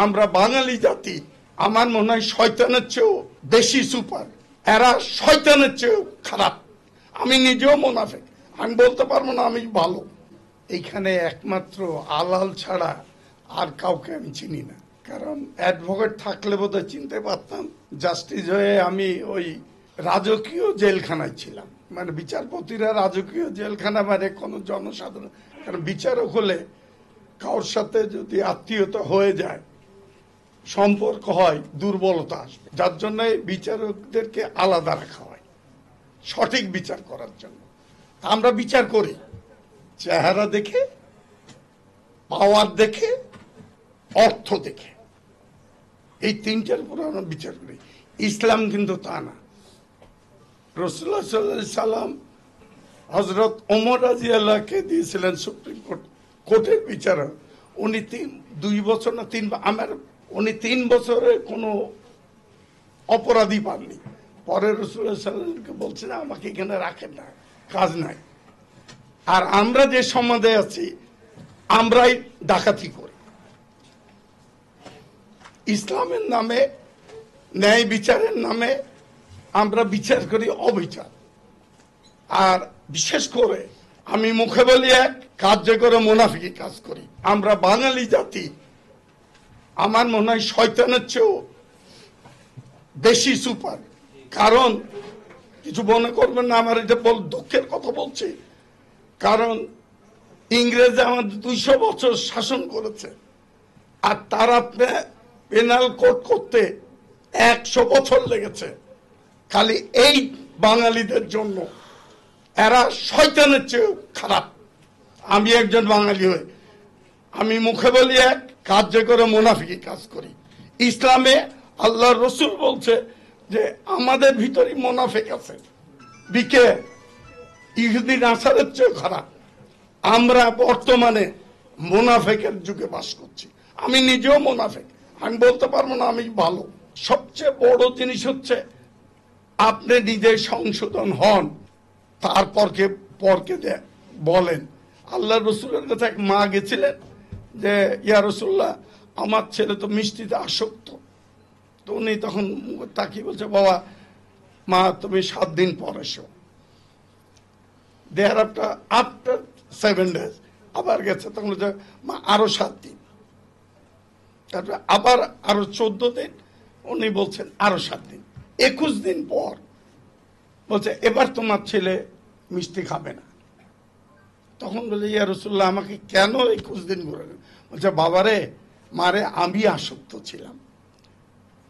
আমরা বাঙালি জাতি আমার মনে হয় শয়তানের চেয়েও বেশি সুপার, এরা শয়তানের চেয়েও খারাপ। আমি নিজেও মুনাফিক, আমি বলতে পারবো না আমি ভালো। এইখানে একমাত্র আলাল ছাড়া আর কাউকে আমি চিনি না। কারণ অ্যাডভোকেট থাকলে বোধহয় চিনতে পারতাম। জাস্টিস হয়ে আমি ওই রাজকীয় জেলখানায় ছিলাম, মানে বিচারপতিরা রাজকীয় জেলখানা, মানে কোনো জনসাধারণ, কারণ বিচারক হলে কারোর সাথে যদি আত্মীয়তা হয়ে যায়, সম্পর্ক হয়, দুর্বলতা আসবে, যার জন্য বিচারকদেরকে আলাদা রাখা হয় সঠিক বিচার করার জন্য। আমরা বিচার করি চেহারা দেখে, পাওয়ার দেখে, অর্থ দেখে, এই তিনটার উপর আমরা বিচার করি। ইসলাম কিন্তু তা না। রাসূলুল্লাহ সাল্লাল্লাহু আলাইহি সাল্লাম হযরত ওমর রাদিয়াল্লাহুকে দিয়েছিলেন সুপ্রিম কোর্টের বিচারক। উনি 2 বছর না 3, উনি 3 বছরে কোনো অপরাধী পাননি। পরে রাসূলুল্লাহ সাল্লাল্লাহু আলাইহি ওয়াসাল্লামকে বলছেন আমাকে এখানে রাখেন না, কাজ নাই। আর আমরা যে সমাজে আছি আমরাই ডাকাতি করি। ইসলামের নামে, ন্যায় বিচারের নামে আমরা বিচার করি অবিচার। আর বিশেষ করে আমি মুখে বলি এক, কার্যে করে মুনাফিকি কাজ করি। আমরা বাঙালি জাতি আমার মনে হয় শয়তানের চেয়েও বেশি সুপার। কারণ কিছু মনে করবেন না, আমার এটা দুঃখের কথা বলছি, কারণ ইংরেজ আমাদের 200 বছর শাসন করেছে, আর তারা পেনাল কোড করতে 100 বছর লেগেছে খালি এই বাঙালিদের জন্য। এরা শয়তানের চেয়েও খারাপ। আমি একজন বাঙালি হয়ে আমি মুখে বলি এক, কার্যে করে মুনাফিকি কাজ করি। ইসলামে আল্লাহর রসুল বলছে যে আমাদের ভিতরে মুনাফিক আছে, দিকে ইহুদি নাসারের চেয়েও খারাপ। আমরা বর্তমানে মুনাফিকের যুগে বাস করছি। আমি নিজেও মুনাফিক, আমি বলতে পারবো না আমি ভালো। সবচেয়ে বড় জিনিস হচ্ছে আপনি নিজে সংশোধন হন, তারপরকে বলেন। আল্লাহ রসুলের কাছে এক মা গেছিলেন যে ইয়া রাসূলুল্লাহ আমার ছেলে তো মিষ্টিতে আসক্ত। তো উনি তখন তাকিয়ে বলছে বাবা মা তুমি 7 দিন পর এসো। দেয়ার আফটার 7 days আবার গেছে, তখন বলছে মা আরো 7 দিন, তারপরে আবার আরো 14 দিন, উনি বলছেন আরো 7 দিন। 21 দিন পর বলছে এবার তোমার ছেলে মিষ্টি খাবে না। তখন বলে ইয়া রাসূলুল্লাহ আমাকে কেন 21 দিন ঘুরে? বলছে বাবারে মারে আমি আসক্ত ছিলাম,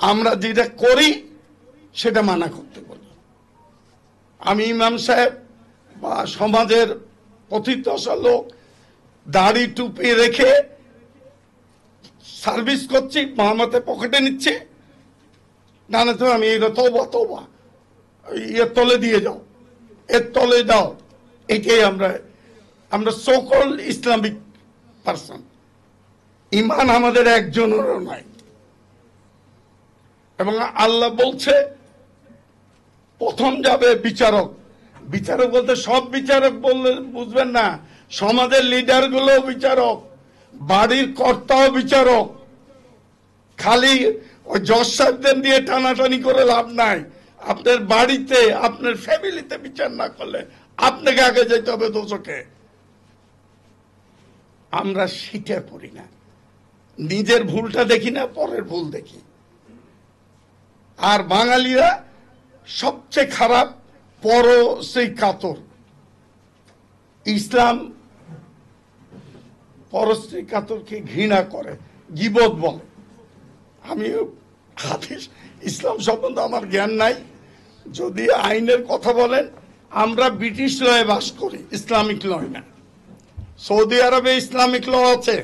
আমরা যেটা করি সেটা মানা করতে বলি। আমি ইমাম সাহেব বা সমাজের পথিতদশা লোক দাড়ি টুপি রেখে সার্ভিস করছি, মামাতে পকেটে নিচ্ছে, না না তো আমি এটা তওবা এর তলে দিয়ে যাও, এর তলে দাও। এটাই আমরা সকল ইসলামিক পারসন। ইমান আমাদের একজনেরও নাই। এবং আল্লাহ বলছে প্রথম যাবে বিচারক। বিচারক বলতে সব বিচারক বললে বুঝবেন না, সমাজের লিডার গুলো বিচারক, বাড়ির কর্তাও বিচারক। খালি ওই জজ সাহেবদের দিয়ে টানাটানি করে লাভ নাই। আপনার বাড়িতে, আপনার ফ্যামিলিতে বিচার না করলে আপনাকে আগে যেতে হবে দোষকে। আমরা সেটা করি না, নিজের ভুলটা দেখি না, পরের ভুল দেখি। আর বাঙালিরা সবচেয়ে খারাপ, পরশ্রী কাতর। ইসলাম পরশ্রী কাতরকে ঘৃণা করে, গীবত বলে। আমি হাদিস ইসলাম সম্বন্ধে আমার জ্ঞান নাই। যদি আইনের কথা বলেন, আমরা ব্রিটিশ লয়ে বাস করি, ইসলামিক লয় না। সৌদি আরবে ইসলামিক ল আছে,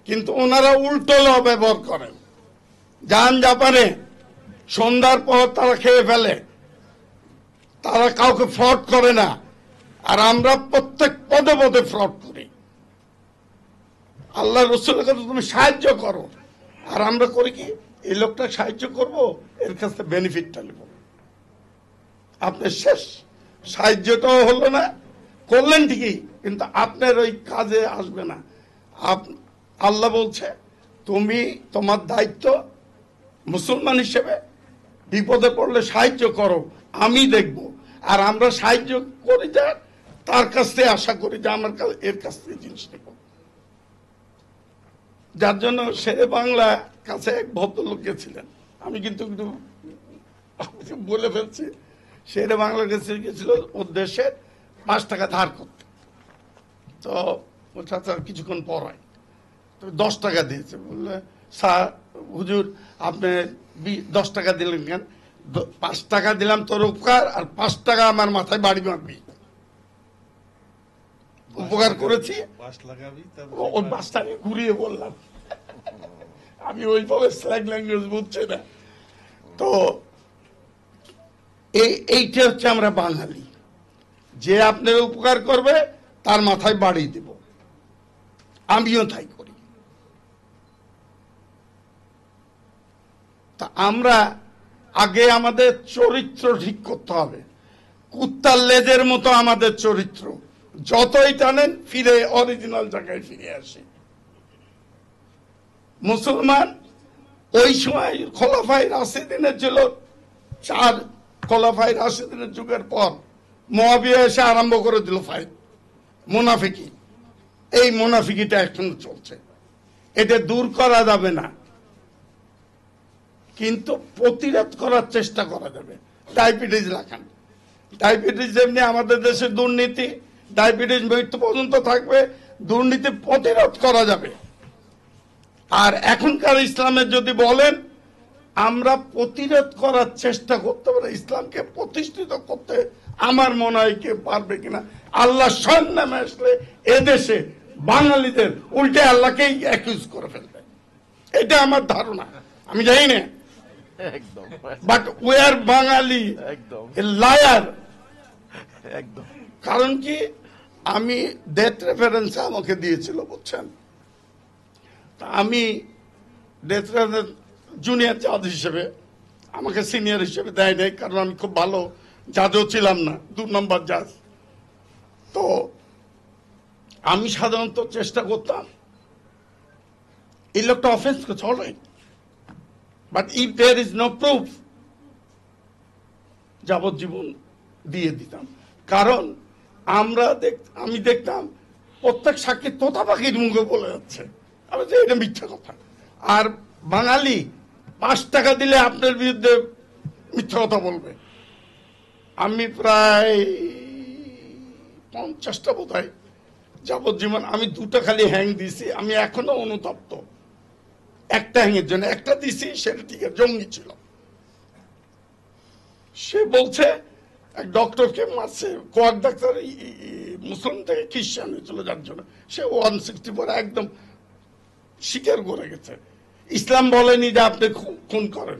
কিন্তু ওনারা উল্টো ল ব্যবহার করেন। যান জাপানে, সন্ধ্যার পর তারা খেয়ে ফেলে, তারা কাউকে ফ্রড করে না। আর আমরা প্রত্যেক পদে পদে ফ্রড করি। আল্লাহ রসুলের কাছে তুমি সাহায্য করো, আর আমরা করি কি, এই লোকটা সাহায্য করব, এর কাছে বেনিফিটটা নেব। আপনার শেষ সাহায্যটাও হলো না, করলেন ঠিকই, কিন্তু আপনার ওই কাজে আসবে না। আল্লাহ বলছে তুমি তোমার দায়িত্ব মুসলমান হিসেবে বিপদে পড়লে সাহায্য করো, আমি দেখব। আর আমরা সাহায্য করি যা তার কাছ থেকে আশা করি যে আমার এর কাছ থেকে জিনিস নেব। যার জন্য শেরে বাংলা কাছে এক ভদ্রলোক গেছিলেন, আমি কিন্তু একটু বলে ফেলছি, শেরে বাংলার কাছে গেছিল ওর দেশে 5 টাকা ধার করতে। তো বলছে আচ্ছা কিছুক্ষণ পর হয়, তো 10 টাকা দিয়েছে। বললে স্যার হুজুর আপনি 10 টাকা দিলেন কেন? 5 টাকা দিলাম তোর উপকার, আর 5 টাকা আমার মাথায় বাড়ি মারবি, উপকার করেছি। ওই 5 টাকা ঘুরিয়ে বললাম, আমি ওইভাবে স্ল্যাং ল্যাঙ্গুয়েজ বুঝছি না। তো এইটা হচ্ছে আমরা বাঙালি, যে আপনার উপকার করবে তার মাথায় বাড়ি দেব, আমিও তাই করি। তা আমরা আগে আমাদের চরিত্র ঠিক করতে হবে। কুত্তার লেজের মতো আমাদের চরিত্র, যতই টানেন ফিরে অরিজিনাল জায়গায় ফিরে আসে। মুসলমান ওই সময় খোলাফায়ে রাশিদিনের ছিল 4 খোলাফায়ে রাশিদিনের যুগের পর মুআবিয়া এসে আরম্ভ করে দিল ফাইট, মুনাফিকি। এই মুনাফিকিটা এখনো চলছে, এটা দূর করা যাবে না, কিন্তু প্রতিরোধ করার চেষ্টা করা যাবে। ডায়াবেটিস রাখান, ডায়াবেটিস যেমনি আমাদের দেশে দুর্নীতি, ডায়াবেটিস মৃত্যু পর্যন্ত থাকবে, দুর্নীতি প্রতিরোধ করা যাবে। আর এখনকার ইসলামের যদি বলেন, আমরা প্রতিরোধ করার চেষ্টা করতে পারি, ইসলামকে প্রতিষ্ঠিত করতে আমার মনে হয় কে পারবে কিনা। আল্লাহ স্বয়ং নামে আসলে এদেশে বাঙালিদের উল্টে আল্লাহকেই অ্যাকিউজ করে ফেলবে, এটা আমার ধারণা। আমি জানি না, but we are Bangali liar. কারণ কি, আমি ডেথ রেফারেন্স আমাকে দিয়েছিল বুঝছেন, আমি ডেথ রেফারেন্স জুনিয়র জাজ হিসেবে, আমাকে সিনিয়র হিসেবে দেয় নাই, কারণ আমি খুব ভালো জাজও ছিলাম না, 2 নম্বর জাজ। তো আমি সাধারণত চেষ্টা করতাম, এই লোকটা অফেন্স করছে alright, but if there is no proof, যাবজ্জীবন দিয়ে দিতাম। কারণ আমি দেখতাম প্রত্যেক সাক্ষী তোতা পাখির মুখে বলে যাচ্ছে, আমি যে এটা মিথ্যা কথা। আর বাঙালি 5 টাকা দিলে আপনার বিরুদ্ধে মিথ্যা কথা বলবে। আমি প্রায় 50টা বোধহয় যাবজ্জীবন, আমি 2টা খালি হ্যাং দিছি। আমি এখনো অনুতপ্ত একটা হ্যাংয়ের জন্য, একটা দিছি সেটা ঠিক আছে, জঙ্গি ছিল। সে বলছে এক ডক্টরকে মারছে, কোয়াক ডাক্তার মুসলিম থেকে খ্রিস্টান হয়েছিল, যার জন্য সে 164 একদম স্বীকার করে গেছে। ইসলাম বলেনি যে আপনি খুন করেন,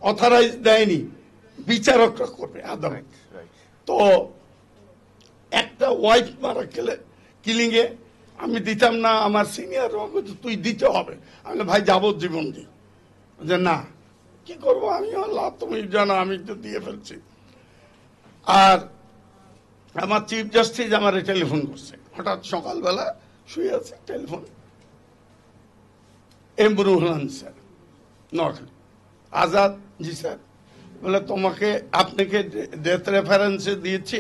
অথরাইজ দেয়নি, বিচারকরা করবে আদালত। তো একটা ওয়াইফ মারা কিলিং এ আমি দিতাম না, আমার সিনিয়র তুই দিতে হবে। আমি ভাই যাবজ্জীবন দিই, যে না কি করবো আমি, আল্লাহ তুমি জানো, আমি তো দিয়ে ফেলছি। আর আমার চিফ জাস্টিস আমার টেলিফোন করছে, হঠাৎ সকালবেলা শুয়ে আছে, টেলিফোন, এমরুহান স্যার নোয়াখালী, আজাদ জি স্যার, বলে তোমাকে আপনাকে ডেথ রেফারেন্সে দিয়েছি,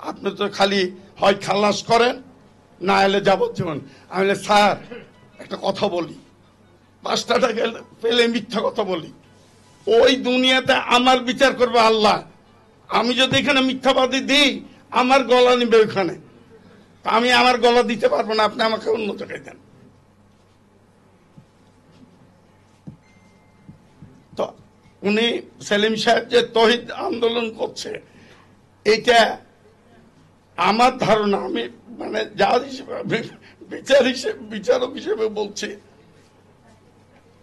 আপনি তো খালি হয় খালাস করেন না এলে যাবজ্জীবন। আমি বলে স্যার একটা কথা বলি, 5 টাকা পেলে মিথ্যা কথা বলি, ওই দুনিয়াতে আমার বিচার করবে আল্লাহ। আমি যদি এখানে মিথ্যাবাদী দিই, আমার গলা নিবে ওইখানে, আমি আমার গলা দিতে পারবো না, আপনি আমাকে অন্য জায়গায় দেন। তো উনি সেলিম সাহেব যে তৌহিদ আন্দোলন করছে, এটা আমার ধারণা, আমি মানে জাজ হিসেবে বিচারক হিসেবে বলছি,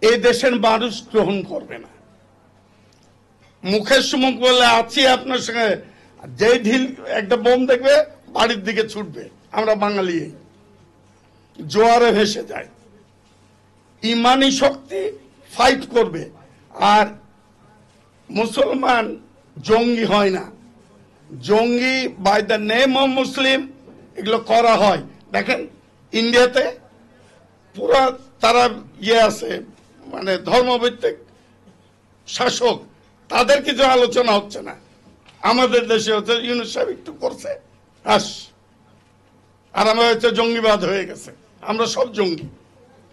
এই দেশের মানুষ গ্রহণ করবে না। মুখের সুমুখ বলে আছি আপনার সঙ্গে, যে ঢিল একটা বোম দেখবে বাড়ির দিকে ছুটবে। আমরা বাঙালি জোয়ারে ভেসে যায়, ইমানি শক্তি ফাইট করবে। আর মুসলমান জঙ্গি হয় না, জঙ্গি by the name of Muslim এগুলো করা হয়। দেখেন ইন্ডিয়াতে পুরো তারা ইয়ে আছে মানে ধর্মভিত্তিক শাসক, তাদের কিছু আলোচনা হচ্ছে না। আমাদের দেশে হচ্ছে ইউনূস সাহেব একটু করছে হাস, আর আমরা হচ্ছে জঙ্গিবাদ হয়ে গেছে, আমরা সব জঙ্গি,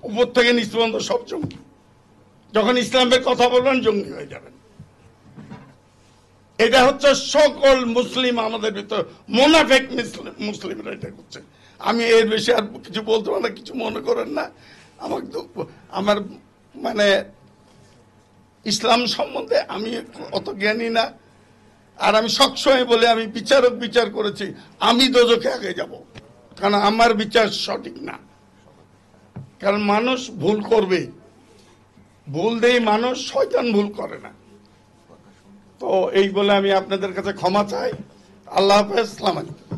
উপর থেকে নিচ পর্যন্ত সব জঙ্গি। যখন ইসলামের কথা বলবেন জঙ্গি হয়ে যাবেন। এটা হচ্ছে সকল মুসলিম আমাদের ভিতর মোনাফেক মুসলিমরা এটা করছে। আমি এর বেশি আর কিছু বলতে পারি না, কিছু মনে করেন না। আমার মানে ইসলাম সম্বন্ধে আমি অত জ্ঞানী না, আর আমি সবসময় বলে আমি বিচার করেছি, আমি দোজখে আগে যাব, কারণ আমার বিচার সঠিক না। কারণ মানুষ ভুল করবে, ভুল দেই মানুষ, শয়তান ভুল করে না। তো এই বলে আমি আপনাদের কাছে ক্ষমা চাই। আল্লাহ হাফেজ, আসসালামু আলাইকুম।